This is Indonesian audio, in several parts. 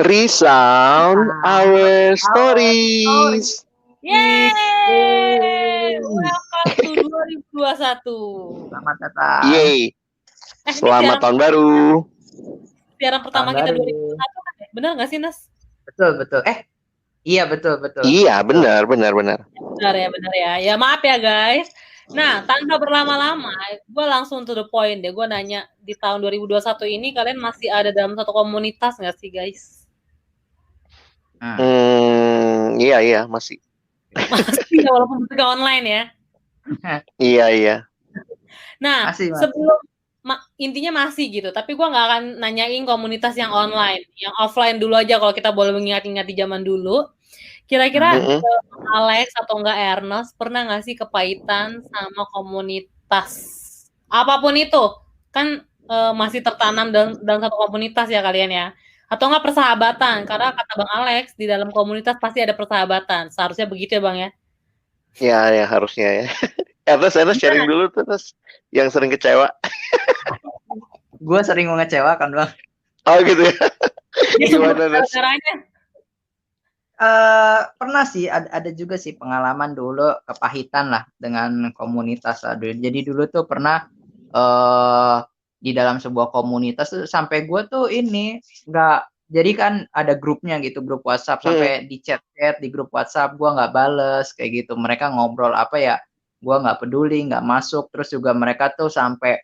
Resound our Our story. stories. Yeay! Welcome to 2021. Selamat datang. Yeay. Ini Selamat tahun baru. siaran pertama Tahun kita baru. 2021 kan ya? Benar nggak sih, Nas? Betul. Iya betul. Iya, Betul. benar. Benar ya. Ya maaf ya guys. Nah, tanpa berlama-lama, gue langsung to the point deh. Gue nanya, di tahun 2021 ini kalian masih ada dalam satu komunitas nggak sih guys? Iya, masih. Masih ya, walaupun bentuknya online ya. Iya. Nah, Masih. sebelum intinya masih gitu, tapi gue nggak akan nanyain komunitas yang online, yang offline dulu aja kalau kita boleh mengingat-ingat di zaman dulu. Kira-kira Alex atau enggak Ernest pernah nggak sih kepahitan sama komunitas apapun itu? Kan masih tertanam dalam satu komunitas ya kalian ya. Atau enggak persahabatan, karena kata Bang Alex di dalam komunitas pasti ada persahabatan. Seharusnya begitu ya Bang ya? Ya harusnya ya. Ernest sharing dulu tuh, Ernest, yang sering kecewa. Gue sering mengecewakan Bang. Oh gitu ya. Gimana, Ernest? Pernah sih, ada juga sih pengalaman dulu kepahitan lah dengan komunitas. Jadi dulu tuh pernah di dalam sebuah komunitas tuh sampai gue tuh ini nggak, jadi kan ada grupnya gitu, grup WhatsApp, sampai di chat di grup WhatsApp gue nggak bales kayak gitu. Mereka ngobrol apa ya, gue nggak peduli, nggak masuk. Terus juga mereka tuh sampai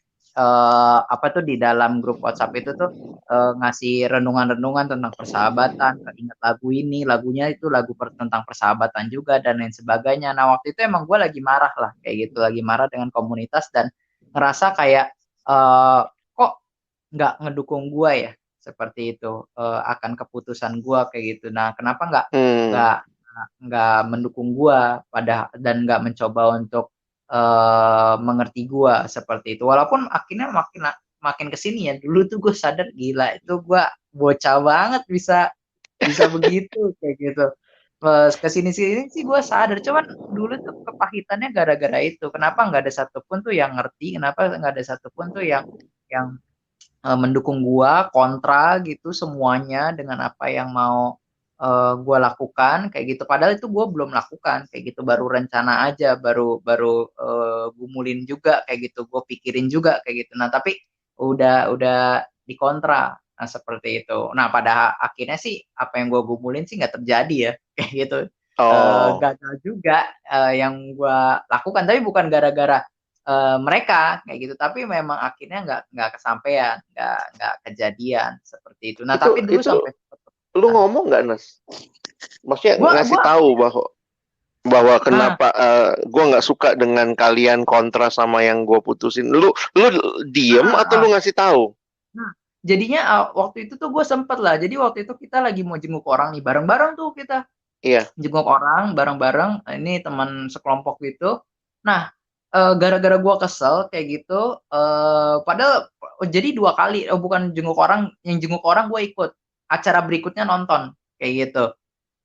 di dalam grup WhatsApp itu tuh ngasih renungan-renungan tentang persahabatan, ingat lagu ini, lagunya itu lagu tentang persahabatan juga dan lain sebagainya. Nah waktu itu emang gue lagi marah lah kayak gitu, lagi marah dengan komunitas dan ngerasa kayak kok nggak ngedukung gue ya, seperti itu akan keputusan gue kayak gitu. Nah kenapa nggak mendukung gue dan nggak mencoba untuk mengerti gue seperti itu. Walaupun akhirnya makin kesini ya, dulu tuh gue sadar gila itu gue bocah banget bisa begitu kayak gitu. Kesini sih gue sadar, cuman dulu tuh kepahitannya gara-gara itu. Kenapa nggak ada satupun tuh yang ngerti, kenapa nggak ada satupun tuh yang mendukung gue, kontra gitu semuanya dengan apa yang mau gue lakukan kayak gitu. Padahal itu gue belum lakukan kayak gitu, baru rencana aja, baru gumulin juga kayak gitu, gue pikirin juga kayak gitu. Nah tapi udah dikontra. Nah seperti itu. Nah pada akhirnya sih apa yang gue gumulin sih nggak terjadi ya kayak gitu. Gagal juga yang gue lakukan, tapi bukan gara-gara mereka kayak gitu, tapi memang akhirnya nggak kesampaian, nggak kejadian seperti itu. Nah tapi dulu sampai lu ngomong nggak, Nas? Maksudnya ngasih tahu bahwa kenapa gue nggak suka dengan kalian kontra sama yang gue putusin. Lu diem atau lu ngasih tahu? Nah, jadinya waktu itu tuh gue sempet lah. Jadi waktu itu kita lagi mau jenguk orang nih, bareng-bareng tuh kita. Iya. Jenguk orang bareng-bareng. Ini teman sekelompok gitu. Nah, gara-gara gue kesel kayak gitu. Padahal jadi 2 kali. Bukan jenguk orang, yang jenguk orang gue ikut. Acara berikutnya nonton kayak gitu.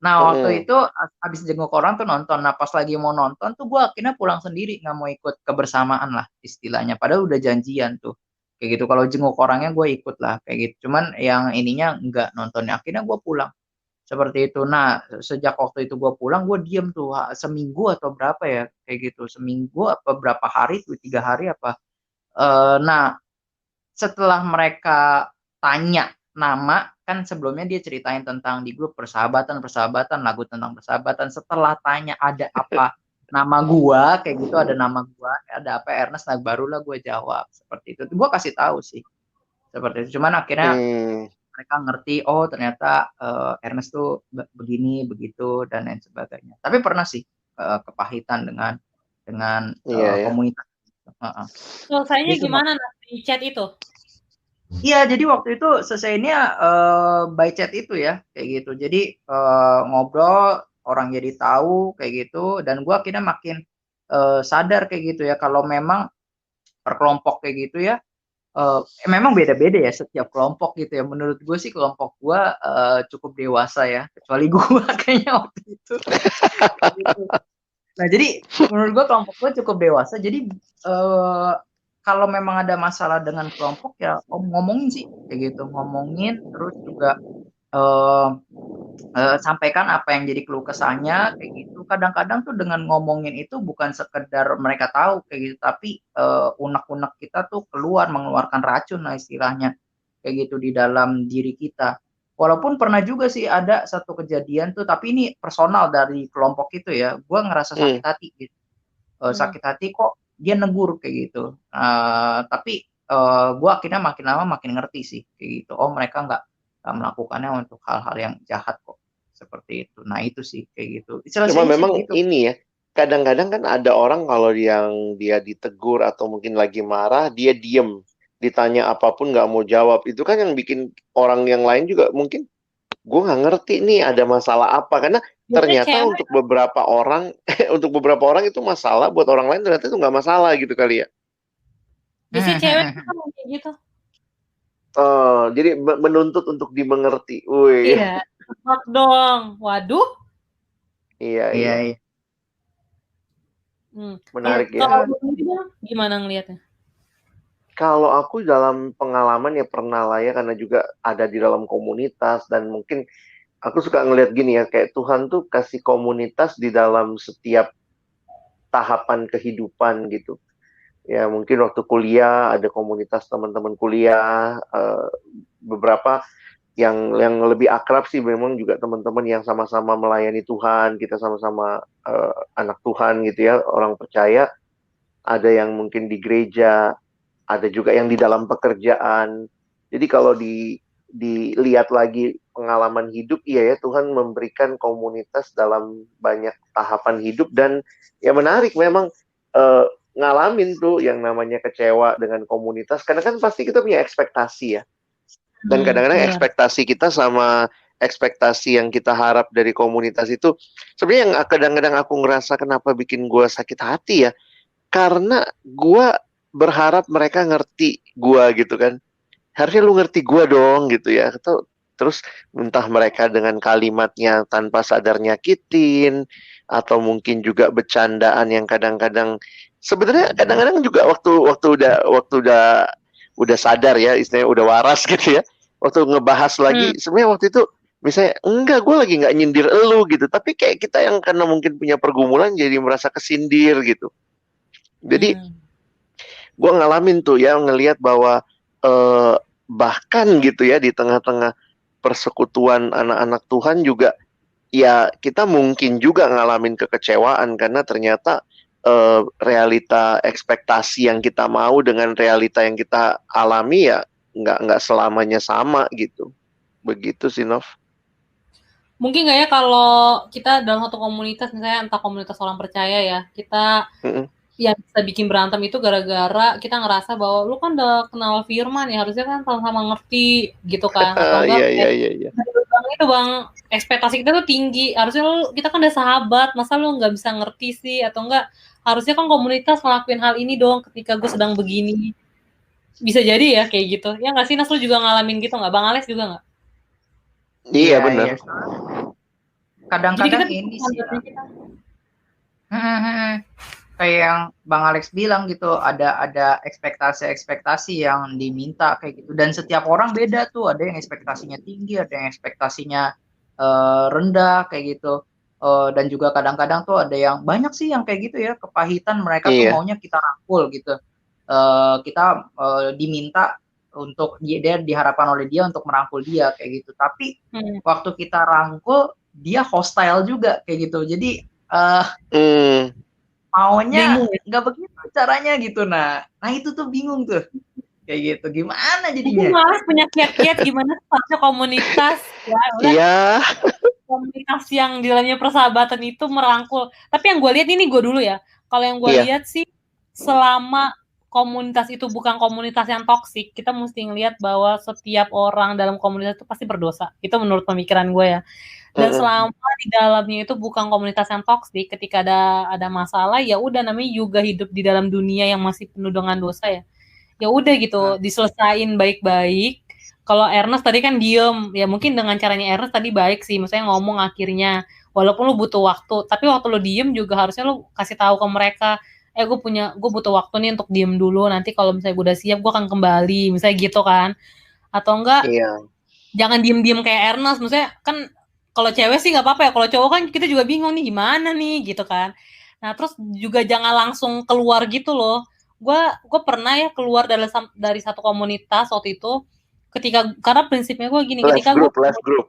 Nah waktu itu habis jenguk orang tuh nonton. Nah pas lagi mau nonton tuh gue akhirnya pulang sendiri, nggak mau ikut kebersamaan lah istilahnya. Padahal udah janjian tuh kayak gitu. Kalau jenguk orangnya gue ikut lah kayak gitu. Cuman yang ininya nggak nontonnya. Akhirnya gue pulang seperti itu. Nah sejak waktu itu gue pulang, gue diem tuh seminggu atau berapa ya kayak gitu. Seminggu apa berapa hari tuh, 3 hari apa. Nah setelah mereka tanya nama, kan sebelumnya dia ceritain tentang di grup persahabatan, lagu tentang persahabatan. Setelah tanya ada apa nama gua kayak gitu, ada nama gua, ada apa Ernest, nah barulah gue jawab seperti itu. Gue kasih tahu sih seperti itu. Cuman akhirnya mereka ngerti, oh ternyata Ernest tuh begini begitu dan lain sebagainya. Tapi pernah sih kepahitan dengan komunitas. Selesainya gimana di chat itu? Iya, jadi waktu itu selesainya by chat itu ya, kayak gitu. Jadi ngobrol, orang jadi tahu kayak gitu, dan gue akhirnya makin sadar kayak gitu ya, kalau memang per kelompok kayak gitu ya, memang beda-beda ya setiap kelompok gitu ya. Menurut gue sih kelompok gue cukup dewasa ya, kecuali gue kayaknya waktu itu. Nah jadi menurut gue kelompok gue cukup dewasa, jadi kalau memang ada masalah dengan kelompok ya ngomongin sih kayak gitu, ngomongin. Terus juga sampaikan apa yang jadi keluh kesahnya kayak gitu. Kadang-kadang tuh dengan ngomongin itu bukan sekedar mereka tahu kayak gitu, tapi unek-unek kita tuh mengeluarkan racun lah istilahnya kayak gitu di dalam diri kita. Walaupun pernah juga sih ada satu kejadian tuh, tapi ini personal dari kelompok itu ya. Gue ngerasa sakit hati gitu. Sakit hati kok dia negur kayak gitu. Tapi gue akhirnya makin lama makin ngerti sih kayak gitu. Oh mereka nggak melakukannya untuk hal-hal yang jahat kok seperti itu. Nah itu sih kayak gitu. Cuma memang gitu. ini ya, kadang-kadang kan ada orang kalau yang dia ditegur atau mungkin lagi marah, dia diem, ditanya apapun nggak mau jawab. Itu kan yang bikin orang yang lain juga mungkin gue nggak ngerti nih ada masalah apa, karena ternyata untuk beberapa orang untuk beberapa orang itu masalah, buat orang lain ternyata itu nggak masalah gitu kali ya. Biasanya cewek kan kayak gitu. Jadi menuntut untuk dimengerti. Wih. Iya, tepat dong. Waduh. Iya. Menarik ya. Kalau gimana ngelihatnya? Kalau aku dalam pengalaman ya pernah lah ya, karena juga ada di dalam komunitas, dan mungkin aku suka ngelihat gini ya, kayak Tuhan tuh kasih komunitas di dalam setiap tahapan kehidupan gitu. Ya mungkin waktu kuliah ada komunitas teman-teman kuliah, beberapa yang lebih akrab sih memang juga teman-teman yang sama-sama melayani Tuhan, kita sama-sama anak Tuhan gitu ya, orang percaya. Ada yang mungkin di gereja, ada juga yang di dalam pekerjaan. Jadi kalau dilihat lagi pengalaman hidup, iya ya, Tuhan memberikan komunitas dalam banyak tahapan hidup. Dan ya menarik memang ngalamin tuh yang namanya kecewa dengan komunitas, karena kan pasti kita punya ekspektasi ya. Dan kadang-kadang ekspektasi kita sama ekspektasi yang kita harap dari komunitas itu sebenarnya yang kadang-kadang aku ngerasa kenapa bikin gue sakit hati ya, karena gue berharap mereka ngerti gue gitu kan. Harusnya lu ngerti gue dong gitu ya. Terus entah mereka dengan kalimatnya tanpa sadar nyakitin, atau mungkin juga bercandaan yang kadang-kadang sebenarnya kadang-kadang juga waktu udah sadar ya, istilahnya udah waras gitu ya, waktu ngebahas lagi sebenarnya waktu itu misalnya enggak, gue lagi nggak nyindir elu gitu, tapi kayak kita yang karena mungkin punya pergumulan jadi merasa kesindir gitu. Jadi gue ngalamin tuh ya, ngelihat bahwa bahkan gitu ya di tengah-tengah persekutuan anak-anak Tuhan juga ya kita mungkin juga ngalamin kekecewaan, karena ternyata realita ekspektasi yang kita mau dengan realita yang kita alami ya nggak selamanya sama gitu. Begitu sih, Nov. Mungkin nggak ya kalau kita dalam satu komunitas, misalnya entah komunitas orang percaya ya, kita yang bisa bikin berantem itu gara-gara kita ngerasa bahwa lu kan udah kenal firman ya, harusnya kan sama-sama ngerti gitu kan. Atau enggak Iya. Itu bang, ekspektasi kita tuh tinggi, harusnya kita kan udah sahabat, masa lu nggak bisa ngerti sih? Atau enggak, harusnya kan komunitas ngelakuin hal ini dong ketika gue sedang begini. Bisa jadi ya kayak gitu. Ya nggak sih, Nas, lu juga ngalamin gitu nggak? Bang Alex juga nggak? Iya benar. Kadang-kadang ini sih kayak yang Bang Alex bilang gitu, ada ekspektasi yang diminta kayak gitu, dan setiap orang beda tuh, ada yang ekspektasinya tinggi, ada yang ekspektasinya rendah kayak gitu, dan juga kadang-kadang tuh ada yang banyak sih yang kayak gitu ya, kepahitan mereka tuh maunya kita rangkul gitu, kita diminta untuk dia diharapkan oleh dia untuk merangkul dia kayak gitu, tapi waktu kita rangkul dia hostile juga kayak gitu, jadi maunya nggak begitu caranya gitu. Nah itu tuh bingung tuh kayak gitu, gimana jadinya? Aku malas punya kiat-kiat gimana sepatutnya komunitas ya komunitas yang di dalamnya persahabatan itu merangkul. Tapi yang gue lihat ini gue dulu ya, kalau yang gue lihat sih selama komunitas itu bukan komunitas yang toksik, kita mesti ngelihat bahwa setiap orang dalam komunitas itu pasti berdosa. Itu menurut pemikiran gue ya. Dan selama di dalamnya itu bukan komunitas yang toksik, ketika ada masalah ya udah, namanya juga hidup di dalam dunia yang masih penuh dengan dosa ya. Ya udah gitu, diselesain baik-baik. Kalau Ernest tadi kan diem, ya mungkin dengan caranya Ernest tadi baik sih, misalnya ngomong akhirnya, walaupun lu butuh waktu, tapi waktu lu diem juga harusnya lu kasih tahu ke mereka, gue butuh waktu nih untuk diem dulu, nanti kalau misalnya gue udah siap gue akan kembali, misalnya gitu kan. Atau enggak jangan diem-diem kayak Ernest. Maksudnya kan kalau cewek sih nggak apa-apa ya, kalau cowok kan kita juga bingung nih gimana nih gitu kan. Nah terus juga jangan langsung keluar gitu loh. Gue pernah ya keluar dari satu komunitas waktu itu, karena prinsipnya gue gini, Left ketika gue group.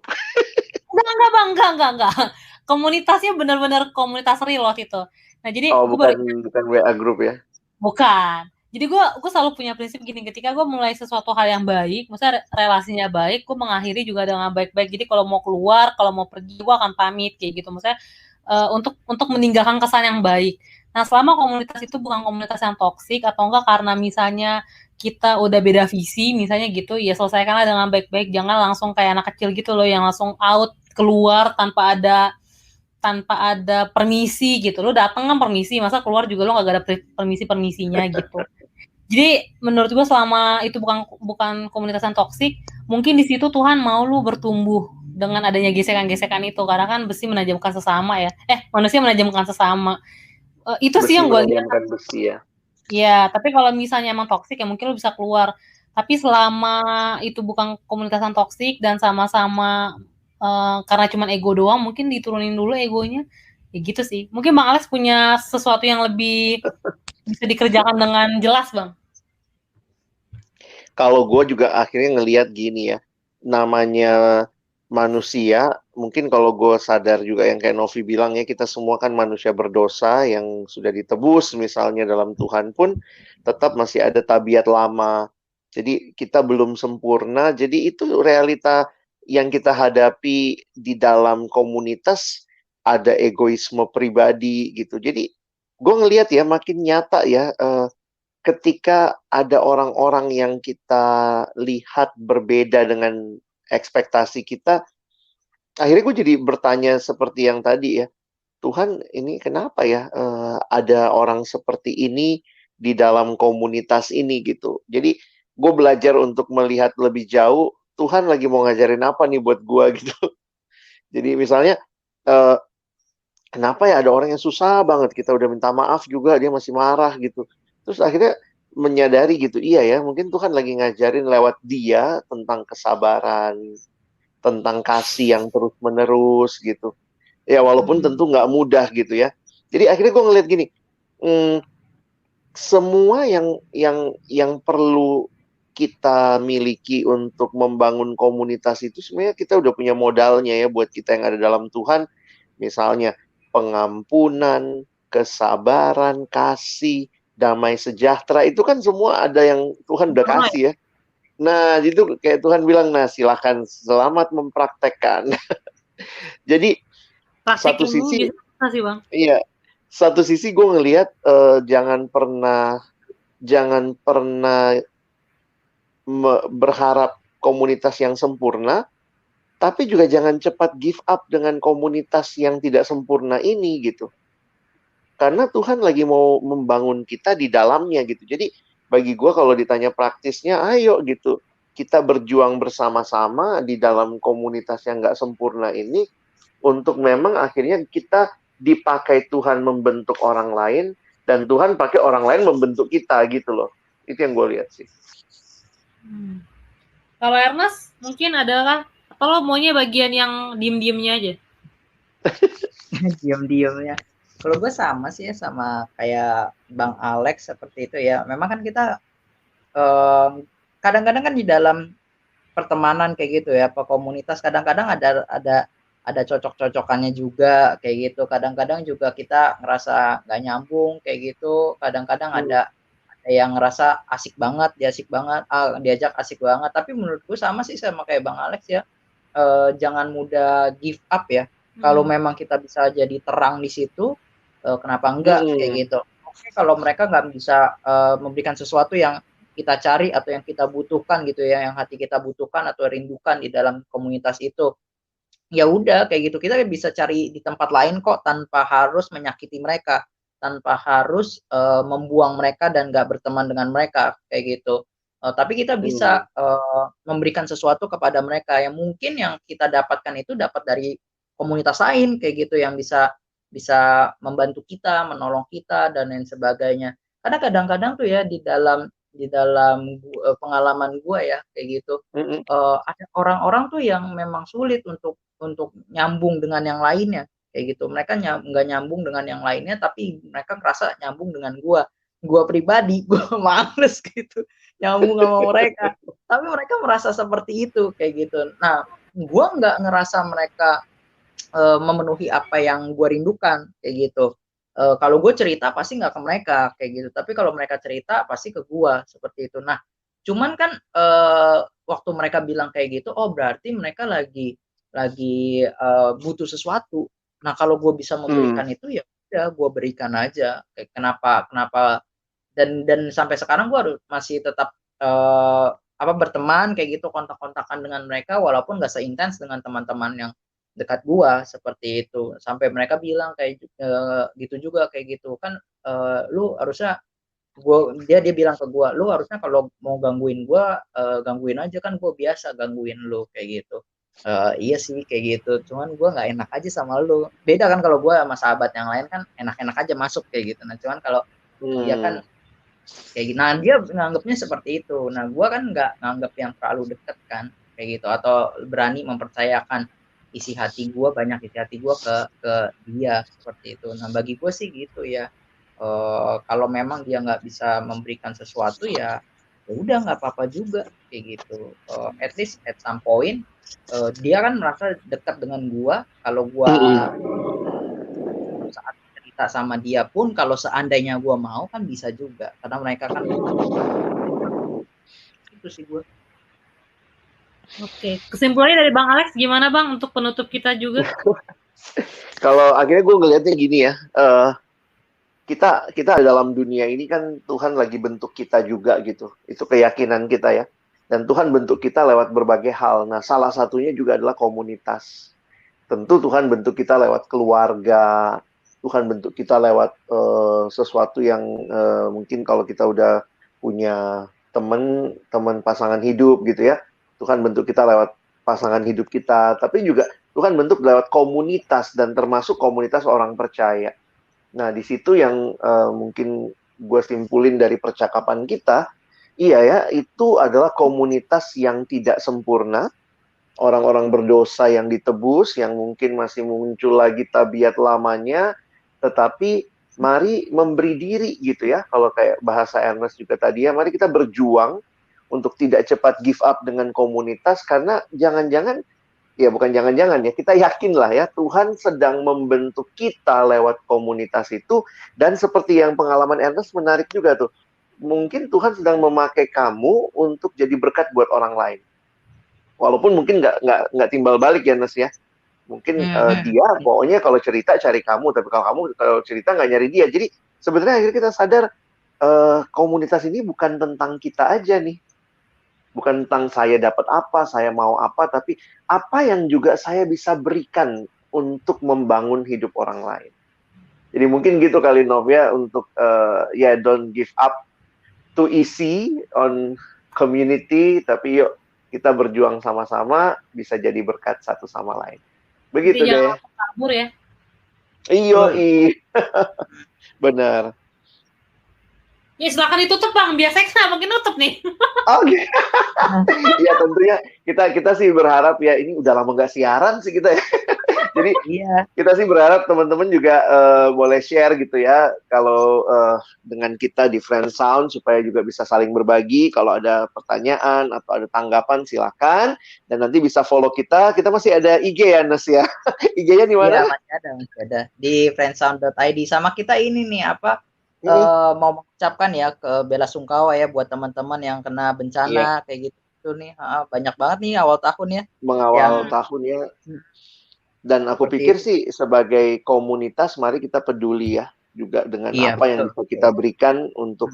enggak bang, enggak, komunitasnya benar-benar komunitas real waktu itu. Nah jadi Oh, gue baru bukan WA group ya. bukan. Jadi gue selalu punya prinsip gini, ketika gue mulai sesuatu hal yang baik, maksudnya relasinya baik, gue mengakhiri juga dengan baik-baik. Jadi kalau mau keluar, kalau mau pergi, gue akan pamit kayak gitu. Maksudnya untuk meninggalkan kesan yang baik. Nah selama komunitas itu bukan komunitas yang toksik atau enggak karena misalnya kita udah beda visi, misalnya gitu, ya selesaikanlah dengan baik-baik. Jangan langsung kayak anak kecil gitu loh, yang langsung out keluar tanpa ada permisi gitu. Lo dateng kan permisi, masa keluar juga lo gak ada permisinya gitu. Jadi menurut gue selama itu bukan komunitas yang toksik, mungkin di situ Tuhan mau lu bertumbuh dengan adanya gesekan-gesekan itu, karena kan besi menajamkan sesama ya. Manusia menajamkan sesama. Itu Besi sih yang gue lihat. menajamkan besi ya. Ya, tapi kalau misalnya emang toksik ya mungkin lu bisa keluar. Tapi selama itu bukan komunitas yang toksik dan sama-sama karena cuman ego doang, mungkin diturunin dulu egonya. Ya gitu sih. Mungkin Bang Alex punya sesuatu yang lebih bisa dikerjakan dengan jelas, Bang. Kalau gue juga akhirnya ngelihat gini ya, namanya manusia, mungkin kalau gue sadar juga yang kayak Novi bilang ya, kita semua kan manusia berdosa yang sudah ditebus misalnya dalam Tuhan pun tetap masih ada tabiat lama. Jadi kita belum sempurna, jadi itu realita yang kita hadapi di dalam komunitas, ada egoisme pribadi gitu. Jadi gue ngelihat ya makin nyata ya, ketika ada orang-orang yang kita lihat berbeda dengan ekspektasi kita, akhirnya gue jadi bertanya seperti yang tadi ya, Tuhan ini kenapa ya ada orang seperti ini di dalam komunitas ini gitu. Jadi gue belajar untuk melihat lebih jauh, Tuhan lagi mau ngajarin apa nih buat gue gitu. Jadi misalnya, eh, kenapa ya ada orang yang susah banget, kita udah minta maaf juga dia masih marah gitu. Terus akhirnya menyadari gitu, iya ya, mungkin Tuhan lagi ngajarin lewat dia tentang kesabaran, tentang kasih yang terus-menerus gitu. Ya walaupun tentu nggak mudah gitu ya. Jadi akhirnya gue ngeliat gini, semua yang perlu kita miliki untuk membangun komunitas itu sebenarnya kita udah punya modalnya ya buat kita yang ada dalam Tuhan. Misalnya pengampunan, kesabaran, kasih, damai sejahtera, itu kan semua ada yang Tuhan udah kasih ya. Nah, itu kayak Tuhan bilang, nah silahkan selamat mempraktekkan. Jadi Praktekin satu sisi, sih, Bang. iya, satu sisi gue ngelihat jangan pernah berharap komunitas yang sempurna, tapi juga jangan cepat give up dengan komunitas yang tidak sempurna ini gitu. Karena Tuhan lagi mau membangun kita di dalamnya gitu. Jadi bagi gue kalau ditanya praktisnya, ayo gitu. Kita berjuang bersama-sama di dalam komunitas yang nggak sempurna ini untuk memang akhirnya kita dipakai Tuhan membentuk orang lain dan Tuhan pakai orang lain membentuk kita gitu loh. Itu yang gue lihat sih. Kalau Ernest mungkin adalah, atau lo maunya bagian yang diem-diemnya aja? Diem-diemnya. Kalau gue sama sih ya, sama kayak Bang Alex seperti itu ya. Memang kan kita kadang-kadang kan di dalam pertemanan kayak gitu ya, komunitas kadang-kadang ada cocok-cocokannya juga kayak gitu. Kadang-kadang juga kita ngerasa nggak nyambung kayak gitu. Kadang-kadang ada yang ngerasa asik banget, diajak asik banget. Tapi menurutku sama sih sama kayak Bang Alex ya. Jangan mudah give up ya. Kalau memang kita bisa jadi terang di situ, kenapa enggak kayak gitu. Oke, kalau mereka nggak bisa memberikan sesuatu yang kita cari atau yang kita butuhkan gitu ya, yang hati kita butuhkan atau rindukan di dalam komunitas itu, ya udah kayak gitu, kita bisa cari di tempat lain kok, tanpa harus menyakiti mereka, tanpa harus membuang mereka dan nggak berteman dengan mereka kayak gitu. Tapi kita bisa memberikan sesuatu kepada mereka yang mungkin yang kita dapatkan itu dapat dari komunitas lain kayak gitu, yang bisa membantu kita, menolong kita dan lain sebagainya. Karena kadang-kadang tuh ya di dalam pengalaman gue ya kayak gitu. Ada orang-orang tuh yang memang sulit untuk nyambung dengan yang lainnya kayak gitu. Mereka nggak nyambung dengan yang lainnya, tapi mereka ngerasa nyambung dengan gue pribadi. Gue males gitu nyambung sama mereka, tapi mereka merasa seperti itu kayak gitu. Nah, gue nggak ngerasa mereka memenuhi apa yang gue rindukan kayak gitu. Kalau gue cerita pasti nggak ke mereka kayak gitu, tapi kalau mereka cerita pasti ke gue seperti itu. Nah, cuman kan waktu mereka bilang kayak gitu, oh berarti mereka lagi butuh sesuatu. Nah, kalau gue bisa memberikan itu ya udah gue berikan aja. Kayak kenapa dan sampai sekarang gue masih tetap berteman kayak gitu, kontak-kontakan dengan mereka walaupun gak seintens dengan teman-teman yang dekat gua seperti itu. Sampai mereka bilang kayak gitu juga kayak gitu kan, lu harusnya dia bilang ke gua, lu harusnya kalau mau gangguin gua gangguin aja, kan gua biasa gangguin lu kayak gitu. Iya sih kayak gitu, cuman gua nggak enak aja sama lu. Beda kan kalau gua sama sahabat yang lain kan enak-enak aja masuk kayak gitu. Nah, cuman kalau dia kan kayak gitu. Nah, dia nganggapnya seperti itu. Nah, gua kan nggak nganggap yang terlalu deket kan kayak gitu, atau berani mempercayakan isi hati gua, banyak isi hati gua ke dia seperti itu. Nah, bagi gua sih gitu ya. Kalau memang dia nggak bisa memberikan sesuatu ya udah nggak apa-apa juga kayak gitu. At least at some point dia kan merasa dekat dengan gua. Kalau gua saat cerita sama dia pun, kalau seandainya gua mau kan bisa juga, karena mereka kan itu sih gua. Oke, kesimpulannya dari Bang Alex gimana Bang untuk penutup kita juga? Kalau akhirnya gue ngelihatnya gini ya, kita dalam dunia ini kan Tuhan lagi bentuk kita juga gitu, itu keyakinan kita ya. Dan Tuhan bentuk kita lewat berbagai hal. Nah, salah satunya juga adalah komunitas. Tentu Tuhan bentuk kita lewat keluarga, Tuhan bentuk kita lewat sesuatu yang mungkin kalau kita udah punya teman pasangan hidup gitu ya, Tuhan bentuk kita lewat pasangan hidup kita, tapi juga Tuhan bentuk lewat komunitas, dan termasuk komunitas orang percaya. Nah, di situ yang mungkin gue simpulin dari percakapan kita, iya ya, itu adalah komunitas yang tidak sempurna, orang-orang berdosa yang ditebus, yang mungkin masih muncul lagi tabiat lamanya, tetapi mari memberi diri gitu ya, kalau kayak bahasa Ernest juga tadi ya, mari kita berjuang untuk tidak cepat give up dengan komunitas, karena jangan-jangan, ya bukan jangan-jangan ya, kita yakin lah ya, Tuhan sedang membentuk kita lewat komunitas itu. Dan seperti yang pengalaman Ernest menarik juga tuh, mungkin Tuhan sedang memakai kamu untuk jadi berkat buat orang lain. Walaupun mungkin nggak timbal balik ya, Ernest ya. Mungkin dia pokoknya kalau cerita cari kamu, tapi kalau kamu kalau cerita nggak nyari dia. Jadi sebenarnya akhirnya kita sadar komunitas ini bukan tentang kita aja nih. Bukan tentang saya dapat apa, saya mau apa, tapi apa yang juga saya bisa berikan untuk membangun hidup orang lain. Jadi mungkin gitu kali Nov ya, untuk ya don't give up too easy on community, tapi yuk kita berjuang sama-sama, bisa jadi berkat satu sama lain. Begitu deh. Jangan kabur ya. Iyo, benar. Ya silakan ditutup Bang, biasanya kenapa mungkin nutup nih? Oke. Ya tentunya kita sih berharap ya, ini udah lama nggak siaran sih kita ya. Jadi kita sih berharap teman-teman juga boleh share gitu ya, kalau dengan kita di Friend Sound, supaya juga bisa saling berbagi. Kalau ada pertanyaan atau ada tanggapan silakan, dan nanti bisa follow kita. Kita masih ada IG ya, Nes ya. IG-nya di mana? Iya, masih ada di friendsound.id. Sama kita ini nih mau mengucapkan ya ke bela sungkawa ya buat teman-teman yang kena bencana kayak gitu nih. Banyak banget nih awal tahun ya. Mengawal tahun ya. Dan aku pikir sih sebagai komunitas, mari kita peduli ya juga dengan apa yang bisa kita berikan untuk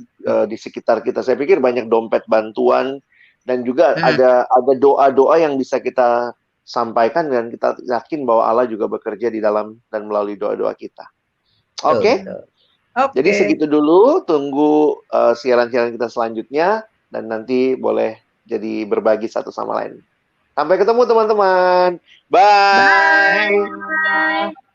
di sekitar kita. Saya pikir banyak dompet bantuan, dan juga ada doa-doa yang bisa kita sampaikan, dan kita yakin bahwa Allah juga bekerja di dalam dan melalui doa-doa kita. Oke? Jadi segitu dulu, tunggu siaran-siaran kita selanjutnya, dan nanti boleh jadi berbagi satu sama lain. Sampai ketemu teman-teman. Bye. Bye.